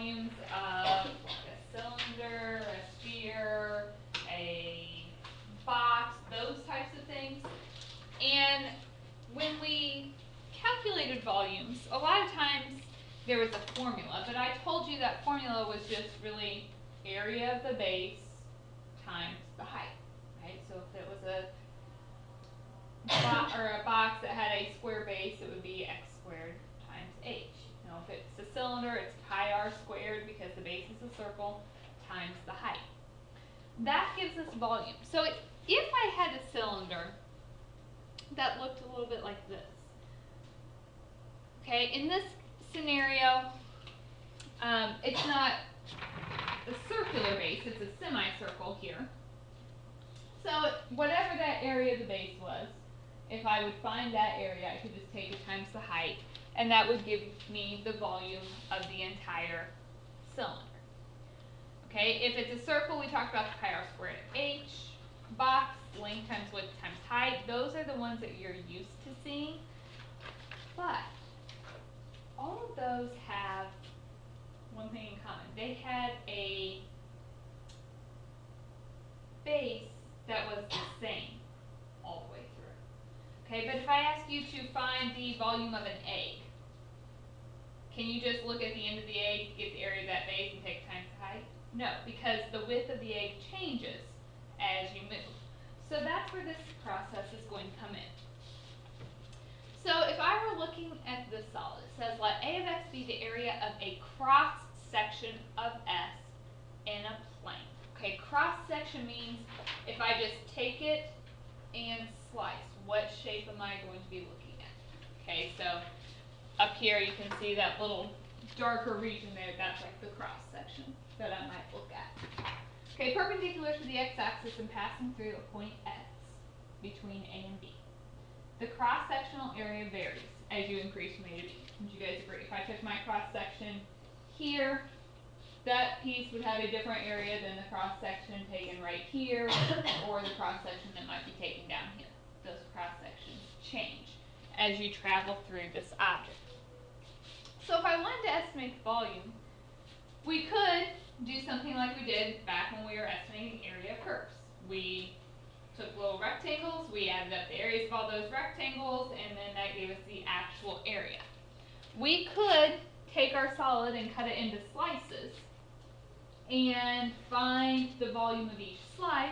volumes of like a cylinder, a sphere, a box, those types of things. And when we calculated volumes, a lot of times there was a formula, but I told you that formula was just really area of the base times the height, right? So if it was a box that had a square base, it would be x squared times h. Now if it's a cylinder, it's pi r squared because the base is a circle times the height. That gives us volume. So if I had a cylinder that looked a little bit like this, okay, in this scenario, it's not a circular base, it's a semicircle here. So whatever that area of the base was, if I would find that area, I could just take it times the height, and that would give me the volume of the entire cylinder. Okay, if it's a circle, we talked about the pi r squared h. Box, length times width times height. Those are the ones that you're used to seeing. But all of those have one thing in common. They had a base that was the same all the way through. Okay, but if I ask you to find the volume of an egg, can you just look at the end of the egg, get the area of that base, and take times the height? No, because the width of the egg changes as you move. So that's where this process is going to come in. So if I were looking at this solid, it says let A of x be the area of a cross section of S in a plane. Okay, cross section means if I just take it and slice, what shape am I going to be looking at? Okay, so up here you can see that little darker region there, that's like the cross section that I might look at. Okay, perpendicular to the x-axis and passing through a point S between A and B. The cross-sectional area varies as you increase from A to B. Would you guys agree? If I took my cross-section here, that piece would have a different area than the cross-section taken right here, or the cross-section that might be taken down here. Those cross-sections change as you travel through this object. So if I wanted to estimate the volume, we could do something like we did back when we were estimating area of curves. We took little rectangles, we added up the areas of all those rectangles, and then that gave us the actual area. We could take our solid and cut it into slices and find the volume of each slice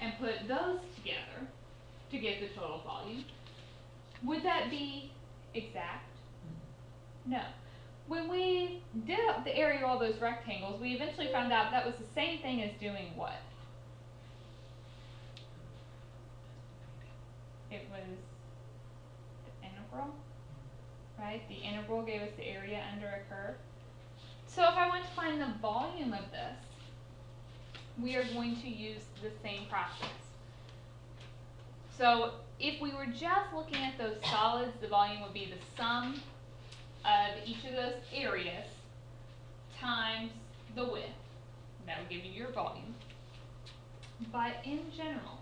and put those together to get the total volume. Would that be exact? No. When we did up the area of all those rectangles, we eventually found out that was the same thing as doing what? It was the integral, right? The integral gave us the area under a curve. So if I want to find the volume of this, we are going to use the same process. So if we were just looking at those solids, the volume would be the sum of each of those areas times the width. That would give you your volume. But in general,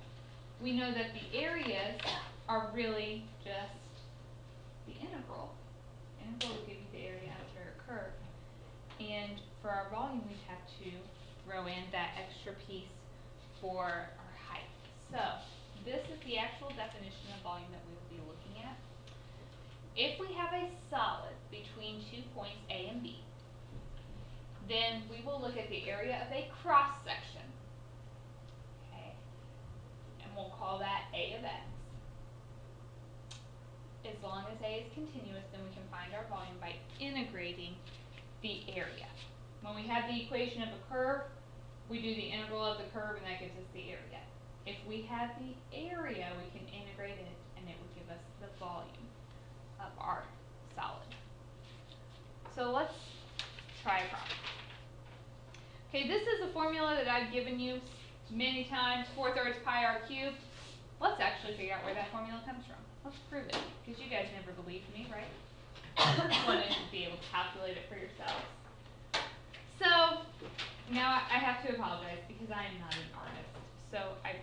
we know that the areas are really just the integral. Integral will give you the area under a curve. And for our volume, we'd have to throw in that extra piece for our height. So this is the actual definition of volume that we will be looking at. If we have a solid between 2 points A and B, then we will look at the area of a cross section. Okay, and we'll call that A of x. As long as A is continuous, then we can find our volume by integrating the area. When we have the equation of a curve, we do the integral of the curve and that gives us the area. If we have the area, we can integrate it and it would give us the volume of our solid. So let's try a problem. Okay, this is a formula that I've given you many times, 4/3 pi r cubed. Let's actually figure out where that formula comes from. Let's prove it, because you guys never believed me, right? You wanted to be able to calculate it for yourselves. So now I have to apologize because I am not an artist. So I'm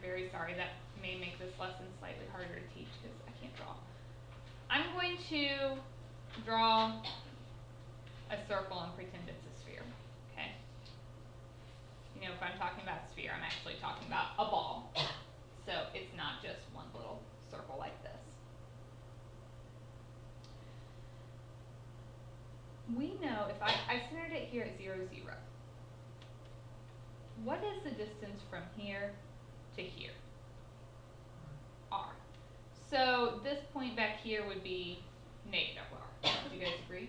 very sorry. That may make this lesson slightly harder to teach because I can't draw. I'm going to draw a a circle and pretend it's a sphere, okay? You know, if I'm talking about a sphere, I'm actually talking about a ball. So it's not just one little circle like this. We know if I centered it here at 0, 0. What is the distance from here to here? R. So this point back here would be negative R. Do you guys agree?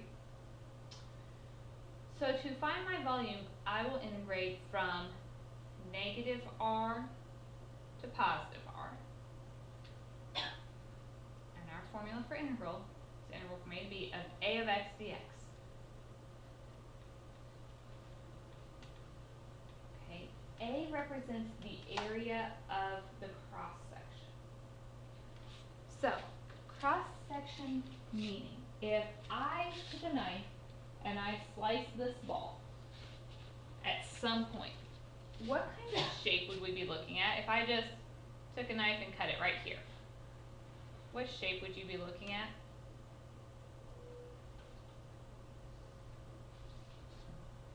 So to find my volume, I will integrate from negative R to positive R. And our formula for integral is integral from A to B of A of x dx. Okay, A represents the area of the cross section. So, cross section meaning if I took a knife and I slice this ball at some point, what kind of shape would we be looking at if I just took a knife and cut it right here? What shape would you be looking at?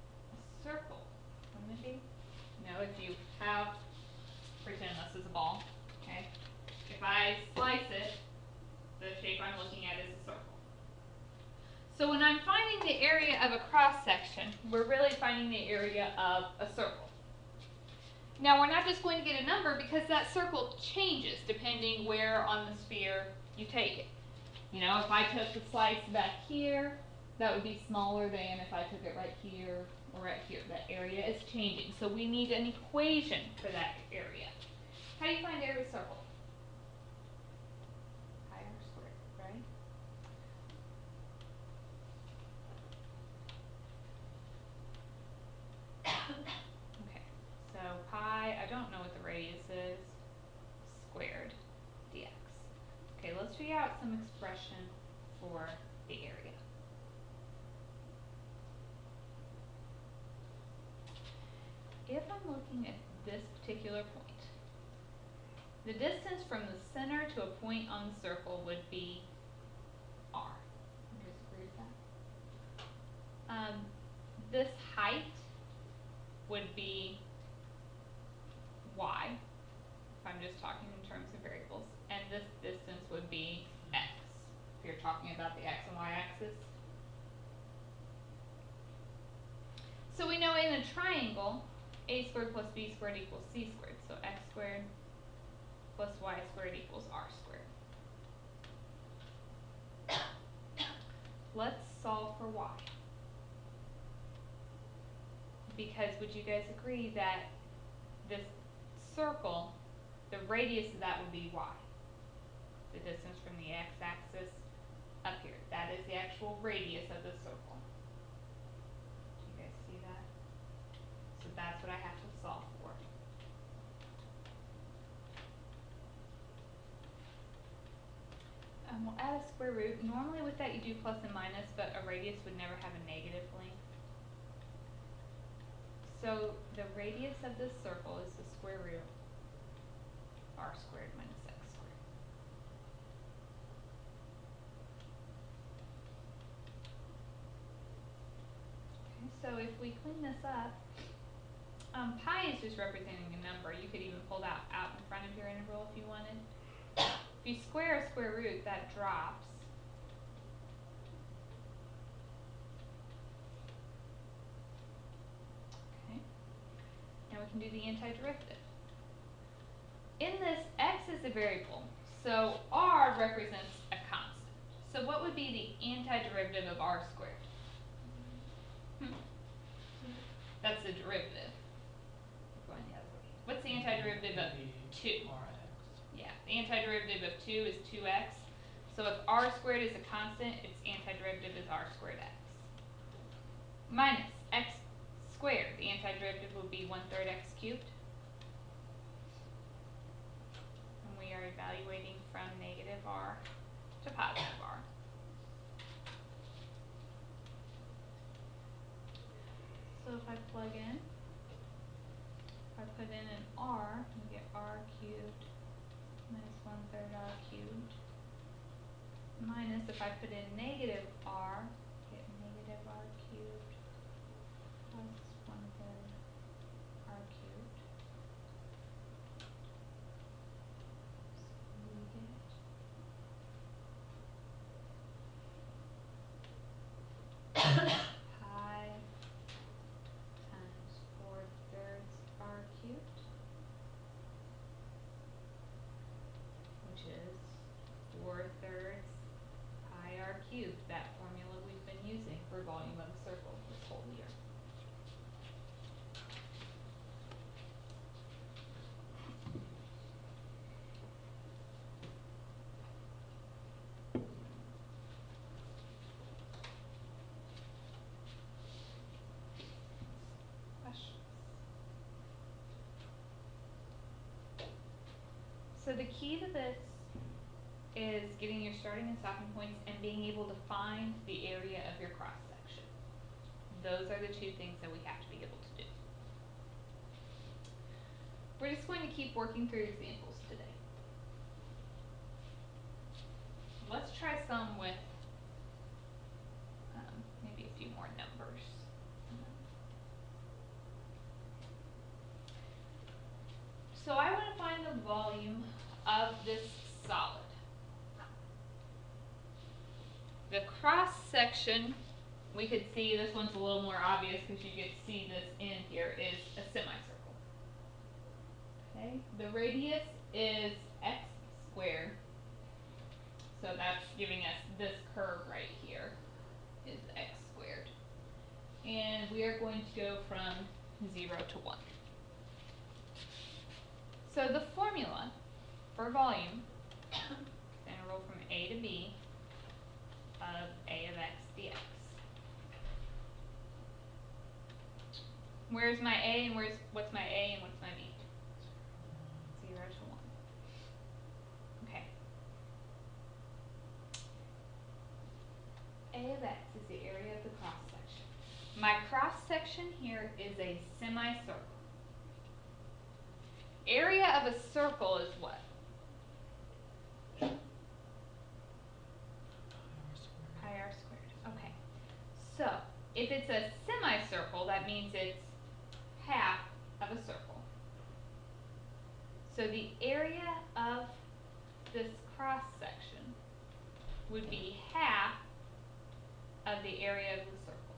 A circle, wouldn't it be? No, if you have, pretend this is a ball, okay? If I slice it, the shape I'm looking at is a circle. So when I'm finding the area of a cross section, we're really finding the area of a circle. Now we're not just going to get a number because that circle changes depending where on the sphere you take it. You know, if I took the slice back here, that would be smaller than if I took it right here or right here. That area is changing. So we need an equation for that area. How do you find area of a circle? Pi r squared, right? Okay, so pi, I don't know what the radius is, squared dx. Okay, let's figure out some expression for the area. If I'm looking at this particular point, the distance from the center to a point on the circle would be r. You guys agree with that? This height would be y, if I'm just talking in terms of variables, and this distance would be x, if you're talking about the x and y axis. So we know in a triangle, a squared plus b squared equals c squared, so x squared plus y squared equals r squared. Let's solve for y. Because would you guys agree that this circle, the radius of that would be y? The distance from the x-axis up here. That is the actual radius of the circle. Do you guys see that? So that's what I have to solve for. We'll add a square root. Normally with that you do plus and minus, but a radius would never have a negative length. So the radius of this circle is the square root r squared minus x squared. Okay, so if we clean this up, pi is just representing a number. You could even pull that out in front of your integral if you wanted. If you square a square root, that drops. Okay. Now we can do the antiderivative. In this, x is a variable, so r represents a constant. So what would be the antiderivative of r squared? That's the derivative. Going the other way. What's the antiderivative of 2? Yeah, the antiderivative of 2 is 2x. So if r squared is a constant, its antiderivative is r squared x. Minus x squared, the antiderivative would be 1/3 x cubed. And we are evaluating from negative r to positive r. So if I plug in, if I put in an r, you get r cubed minus 1/3 r cubed. Minus, if I put in negative r, get negative r cubed pi times 4/3 r cubed, which is 4/3 pi r cubed, that formula we've been using for volume of a circle this whole year. Questions? So the key to this is getting your starting and stopping points and being able to find the area of your cross section. Those are the two things that we have to be able to do. We're just going to keep working through examples today. Let's try some with maybe a few more numbers. So I want to find the volume of this solid. The cross section, we could see, this one's a little more obvious because you get to see this end here, is a semicircle. Okay, the radius is x squared, so that's giving us this curve right here is x squared. And we are going to go from 0 to 1. So the formula for volume, integral from a to b of a of x dx. Where's my a and what's my a and what's my b? 0 to 1. Okay. A of x is the area of the cross section. My cross section here is a semicircle. Area of a circle is what? Pi r squared. Okay. So, if it's a semicircle, that means it's half of a circle. So the area of this cross section would be half of the area of the circle.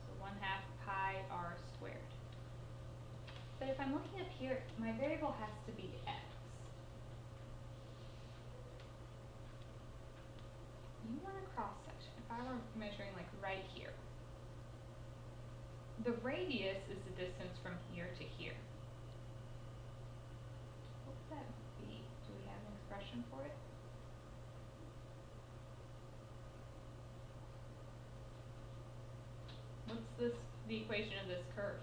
So 1/2 pi r squared. But if I'm looking up here, my variable has to be x. You want a cross section. If I were measuring like right here, the radius is the distance from here to here. What would that be? Do we have an expression for it? What's the equation of this curve?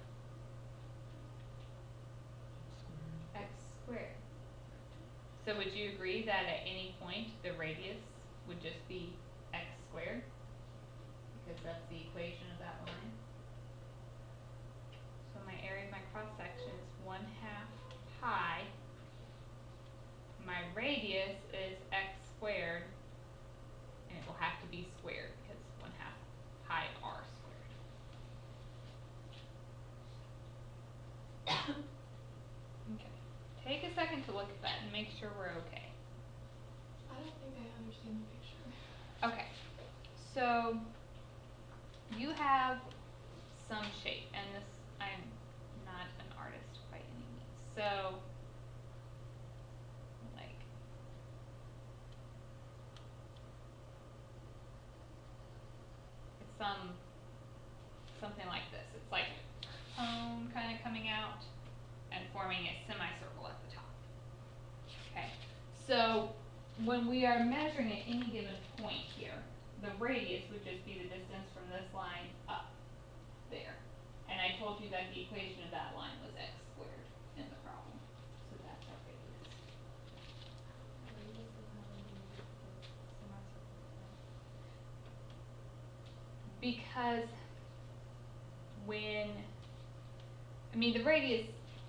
X squared. So would you agree that at any point the radius would just be x squared? Because that's the equation of that line. So my area of my cross section is 1/2 pi. My radius is x squared, and it will have to be squared because 1/2 pi r squared. Okay. Take a second to look at that and make sure we're okay. I don't think I understand the picture. Okay. So you have some shape, and this, I'm not an artist by any means. So like it's something like this. It's like a cone kind of coming out and forming a semicircle at the top. Okay. So when we are measuring at any given point here, the radius would just be the distance from this line up there. And I told you that the equation of that line was x squared in the problem. So that's our radius. Because the radius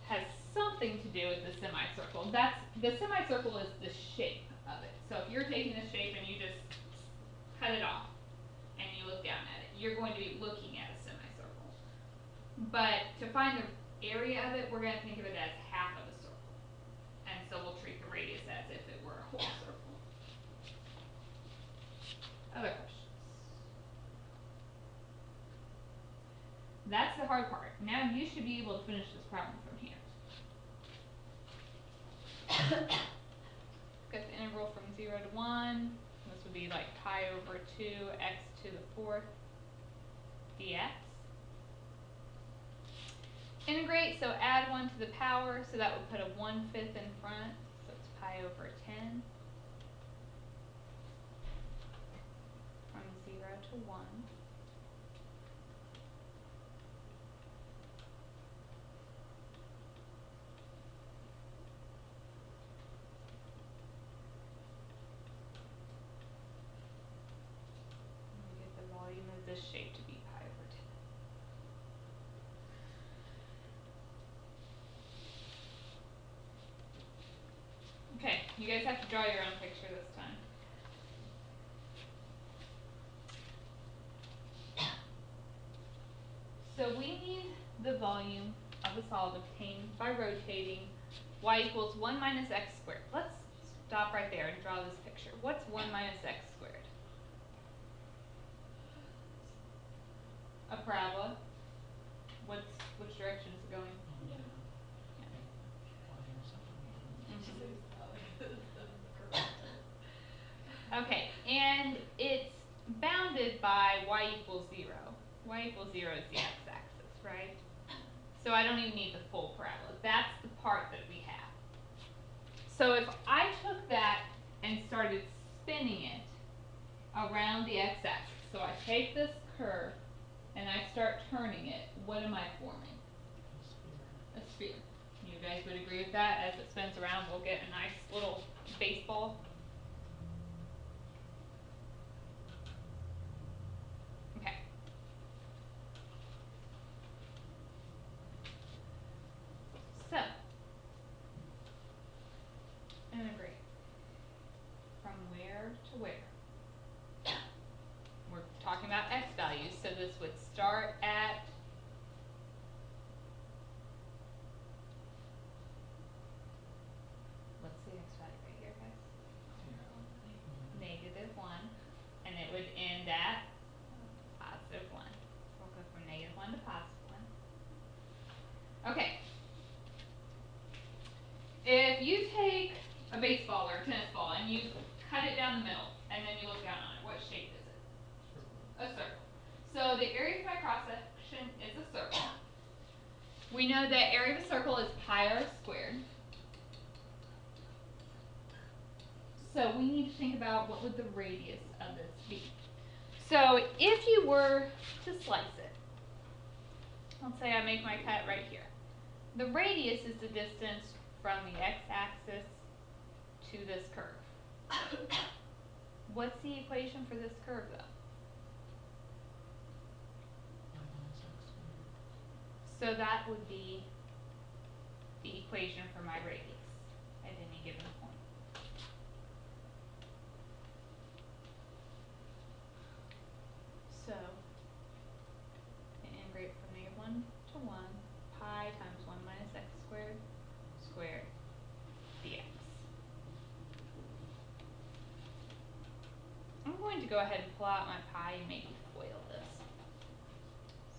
has something to do with the semicircle. The semicircle is the shape of it. So if you're taking this shape and you just cut it off and you look down at it, you're going to be looking at a semicircle. But to find the area of it, we're going to think of it as half of a circle. And so we'll treat the radius as if it were a whole circle. Other questions? That's the hard part. Now you should be able to finish this problem from here. Got the integral from 0 to 1. This would be like pi over 2 x to the 4th dx. Integrate, so add 1 to the power, so that would put a 1/5 in front, so it's pi over 10 from 0 to 1. And we get the volume of this shape to be pi over 10. Okay, you guys have to draw your own picture this time. So we need the volume of a solid obtained by rotating y equals 1 minus x squared. Let's stop right there and draw this picture. What's 1 minus x squared? A parabola. Which direction is it going? Yeah. Okay, and it's bounded by y equals 0. Y equals 0 is the x-axis, right? So I don't even need the full parabola. That's the part that we have. So if I took that and started spinning it around the x-axis, so I take this curve and I start turning it, what am I forming? A sphere. You guys would agree with that? As it spins around, we'll get a nice little baseball. Okay. So, integrate from where to where? We're talking about x values, so this would start at what's the x value right here, guys? -1, and it would end at +1. We'll go from -1 to +1. Okay. If you take a baseball or a tennis ball and you cut it down the middle, and then you look down on it, what shape is it? A circle. So the area of my cross section is a circle. We know that area of a circle is pi r squared. So we need to think about what would the radius of this be. So if you were to slice it, let's say I make my cut right here. The radius is the distance from the x-axis to this curve. What's the equation for this curve though? So that would be the equation for my radius at any given point. So, integrate from -1 to 1, pi times 1 minus x squared, squared, dx. I'm going to go ahead and pull out my pi and maybe FOIL this.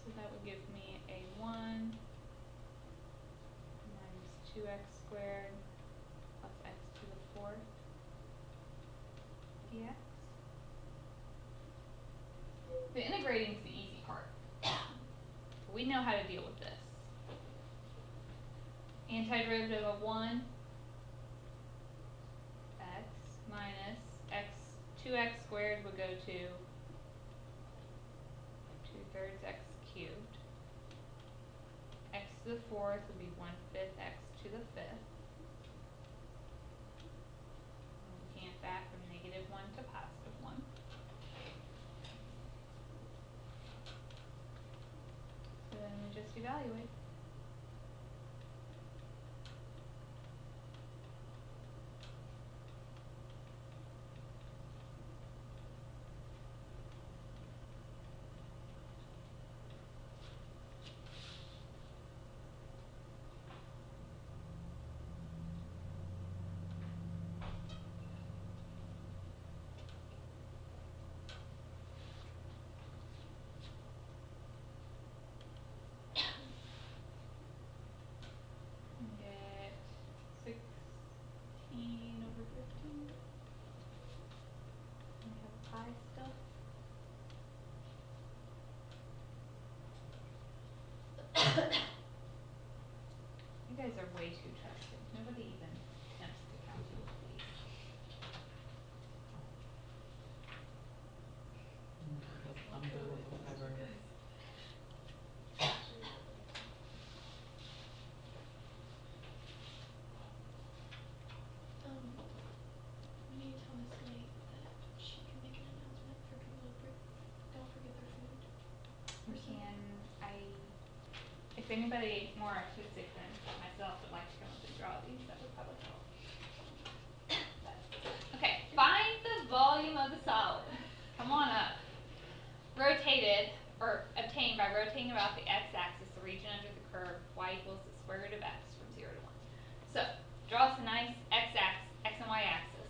So that would give me a 1 minus 2x squared plus x to the 4th dx. The integrating is the easy part. We know how to deal with this. Antiderivative of 1, x minus x, 2x squared would go to 2/3 x cubed. X to the 4th would be 1/5 x to the 5th. We can't back from -1 to +1. So then we just evaluate. You guys are way too trusting. Nobody even attempts to calculate these. I'm good with whatever. We need to tell Miss Slate that she can make an announcement for people to don't forget their food. We can, if anybody more artistic than myself would like to come up and draw these, that would probably help. Okay, find the volume of the solid. Come on up. Rotated, or obtained by rotating about the x-axis, the region under the curve, y equals the square root of x from 0 to 1. So, draw us a nice x-axis, x and y axis.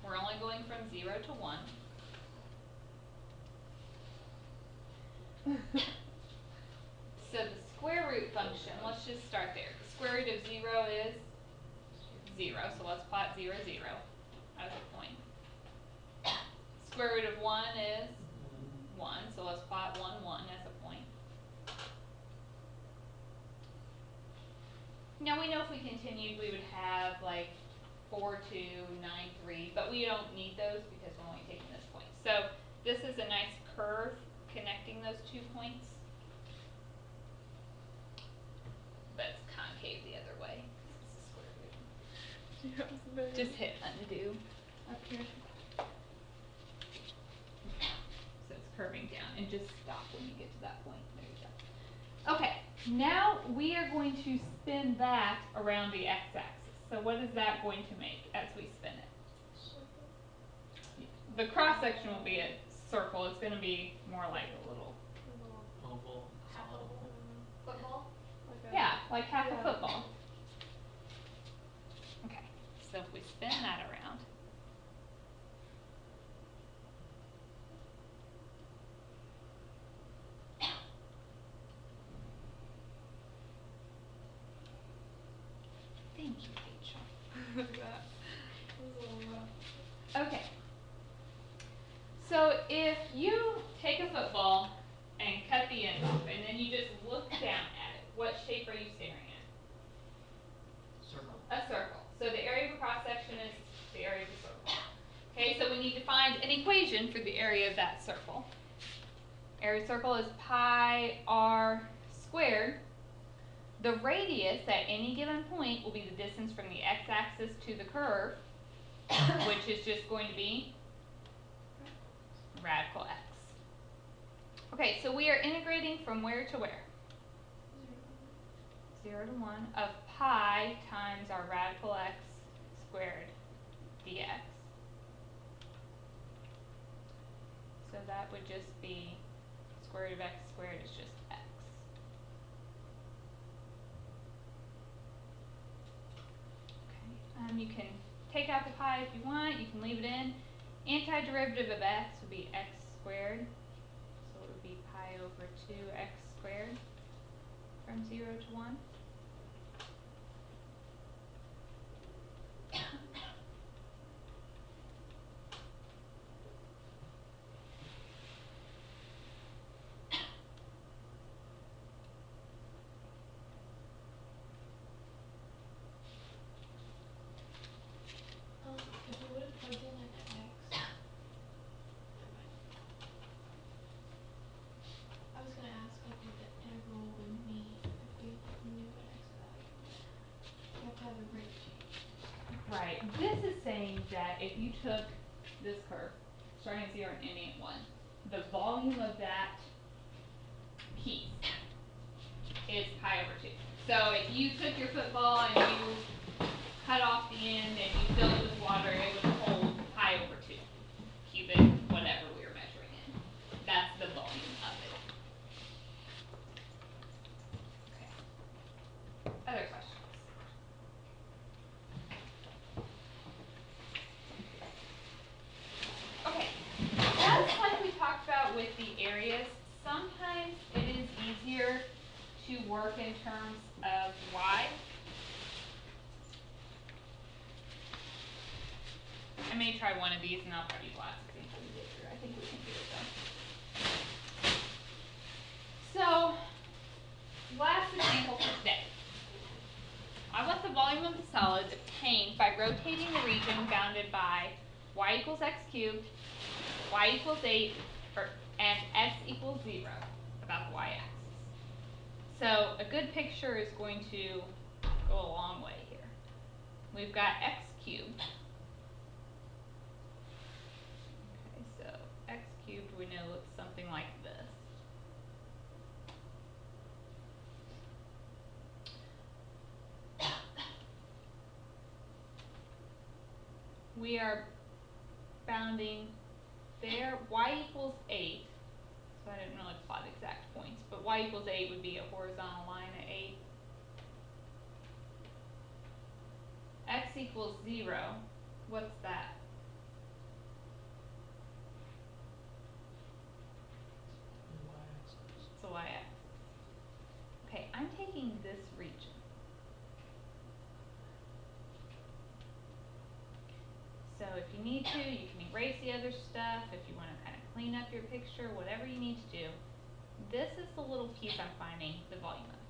We're only going from 0 to 1. So the square root function, let's just start there. The square root of 0 is 0, so let's plot 0, 0 as a point. Square root of 1 is 1, so let's plot 1, 1 as a point. Now we know if we continued we would have like 4, 2, 9, 3, but we don't need those because we're only taking this point. So this is a nice curve connecting those 2 points. But it's concave the other way. This is square root. Just hit undo up here. So it's curving down, and just stop when you get to that point. There you go. Okay, now we are going to spin that around the x-axis. So what is that going to make as we spin it? The cross section will be a circle. It's going to be more like a little Oval. Football? yeah, like half a football. Okay, so if we spin that around, thank you, Rachel. Look at that. It was a little rough. Okay, so if you take a football and cut the end off, and then you just look down at it, what shape are you staring at? Circle. A circle. So the area of a cross section is the area of the circle. Okay, so we need to find an equation for the area of that circle. Area of the circle is pi r squared. The radius at any given point will be the distance from the x-axis to the curve, which is just going to be radical x. Okay, so we are integrating from where to where? 0 to 1 of pi times our radical x squared dx. So that would just be square root of x squared is just x. Okay, you can take out the pi if you want, you can leave it in. Antiderivative of x would be x squared, so it would be pi over 2x squared from 0 to 1. If we would have plugged in an x, I was gonna ask like what the integral would mean if we knew an x value. You have to have a rate change. Right. This is saying that if you took this curve, starting at 0 and ending at 1, the volume of that piece is pi over 2. So if you took your football and you cut off the end and you filled it with water, it would hold pi over 2 cubic, whatever we were measuring in. That's the volume of it. Okay. Other questions? Okay, just like we talked about with the areas, sometimes it is easier to work in terms of y. I may try one of these and I'll probably glasses until we get through. I think we can do it though. So, last equation bounded by y equals x cubed, y equals 8, and x equals 0 about the y-axis. So a good picture is going to go a long way here. We've got x cubed. Okay, so x cubed we know looks something like this. We are bounding there, y equals 8, so I didn't really plot exact points, but y equals 8 would be a horizontal line at 8. X equals 0, what's that? It's a y-axis. Okay, I'm taking this region. So if you need to, you can erase the other stuff, if you want to kind of clean up your picture, whatever you need to do. This is the little piece I'm finding the volume of.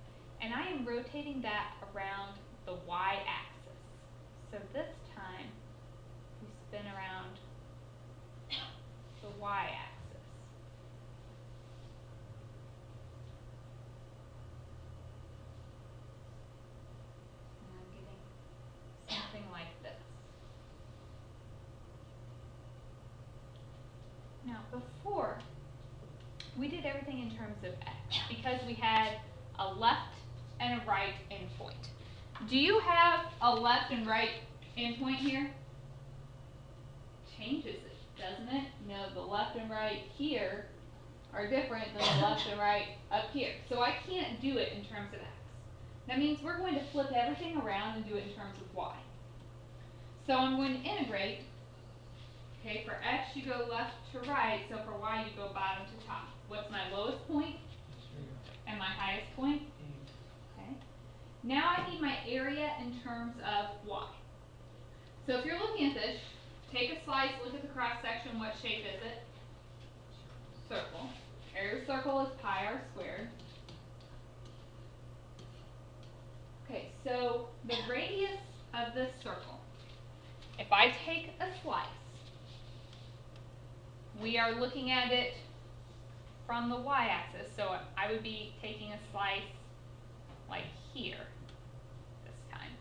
And I am rotating that around the y-axis. So this time, we spin around the y-axis. And I'm getting something like this. Now before, we did everything in terms of x because we had a left and a right endpoint. Do you have a left and right endpoint here? Changes it, doesn't it? No, the left and right here are different than the left and right up here. So I can't do it in terms of x. That means we're going to flip everything around and do it in terms of y. So I'm going to integrate. Okay, for x you go left to right, so for y you go bottom to top. What's my lowest point? And my highest point? Okay. Now I need my area in terms of y. So if you're looking at this, take a slice, look at the cross section, what shape is it? Circle. Area of circle is pi r squared. Okay, so the radius of this circle, if I take a slice, we are looking at it from the y-axis, so I would be taking a slice like here this time.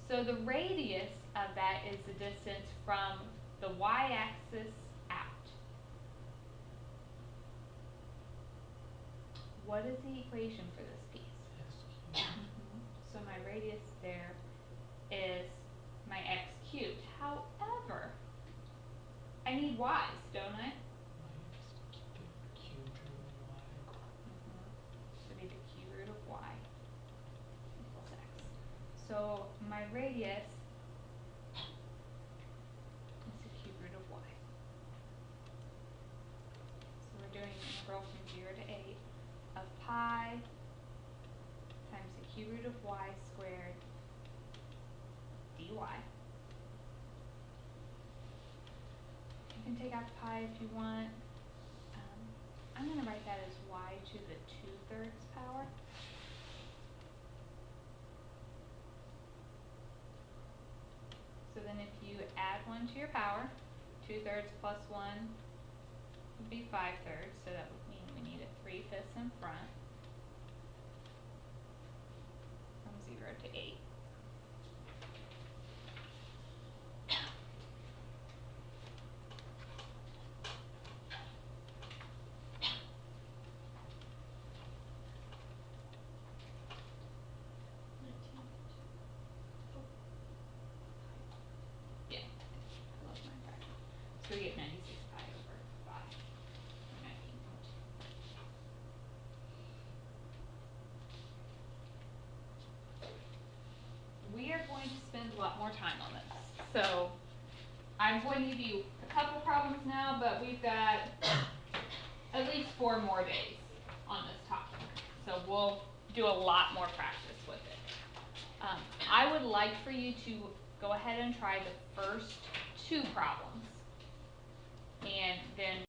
So the radius of that is the distance from the y-axis out. What is the equation for this piece? So my radius there is my x cubed. However, I need y's, don't I? So I need the cube root of y equals x. So my radius is the cube root of y. So we're doing an integral from 0 to 8 of pi times the cube root of y squared dy. You can take out the pi if you want. I'm going to write that as y to the 2/3 power. So then if you add 1 to your power, 2/3 plus 1 would be 5/3, so that would mean we need a 3/5 in front from 0 to 8. Yeah, I love my fraction. So we get 96 pi over 5, or 19.2. We are going to spend a lot more time on this. So I'm going to give you a couple problems now, but we've got at least 4 more days on this topic. So we'll do a lot more practice with it. I would like for you to go ahead and try the first 2 problems and then